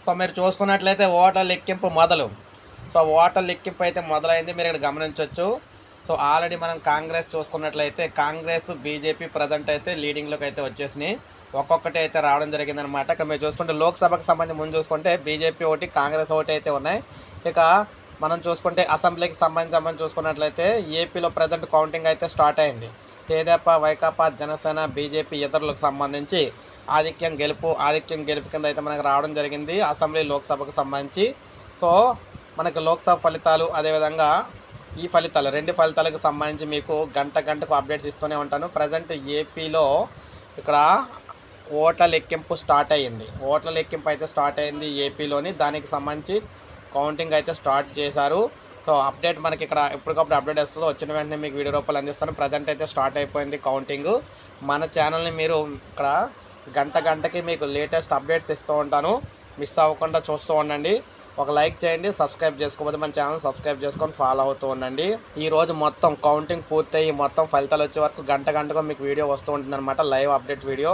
So మీరు చూసుకున్నట్లయితే ఓట్ల లెక్కింపు మొదలు. సో ఓట్ల లెక్కింపు అయితే మొదలైంది, మీరు ఇక్కడ గమనించవచ్చు. సో ఆల్రెడీ మనం కాంగ్రెస్ చూసుకున్నట్లయితే కాంగ్రెస్, బీజేపీ ప్రజెంట్ అయితే లీడింగ్లోకి అయితే వచ్చేసినాయి. ఒక్కొక్కటి అయితే రావడం జరిగిందనమాట. ఇక్కడ మీరు చూసుకుంటే లోక్సభకు సంబంధించి ముందు చూసుకుంటే బీజేపీ ఒకటి, కాంగ్రెస్ ఒకటి అయితే ఉన్నాయి. ఇక మనం చూసుకుంటే అసెంబ్లీకి సంబంధించి చూసుకున్నట్లయితే ఏపీలో ప్రజెంట్ కౌంటింగ్ అయితే స్టార్ట్ అయింది. తెదేపా, వైకాపా, జనసేన, బీజేపీ ఇతరులకు సంబంధించి ఆధిక్యం గెలుపు కింద అయితే మనకు రావడం జరిగింది అసెంబ్లీ, లోక్సభకు సంబంధించి. సో మనకు లోక్సభ ఫలితాలు, అదేవిధంగా ఈ ఫలితాలు, రెండు ఫలితాలకు సంబంధించి మీకు గంటకు అప్డేట్స్ ఇస్తూనే ఉంటాను. ప్రజెంట్ ఏపీలో ఇక్కడ ఓట్ల లెక్కింపు స్టార్ట్ అయింది ఏపీలోని. దానికి సంబంధించి కౌంటింగ్ అయితే స్టార్ట్ చేశారు. సో అప్డేట్ మనకి ఇక్కడ ఎప్పటికప్పుడు అప్డేట్ వస్తుందో వచ్చిన వెంటనే మీకు వీడియో రూపాయలు అందిస్తాను. ప్రజెంట్ అయితే స్టార్ట్ అయిపోయింది కౌంటింగ్. మన ఛానల్ని మీరు ఇక్కడ గంటకి మీకు లేటెస్ట్ అప్డేట్స్ ఇస్తూ ఉంటాను. మిస్ అవ్వకుండా చూస్తూ ఉండండి. ఒక లైక్ చేయండి, సబ్స్క్రైబ్ చేసుకోకపోతే మన ఛానల్ సబ్స్క్రైబ్ చేసుకొని ఫాలో అవుతూ ఉండండి. ఈరోజు మొత్తం కౌంటింగ్ పూర్తయి మొత్తం ఫలితాలు వచ్చే వరకు గంటకు మీకు వీడియో వస్తూ ఉంటుందన్నమాట, లైవ్ అప్డేట్ వీడియో.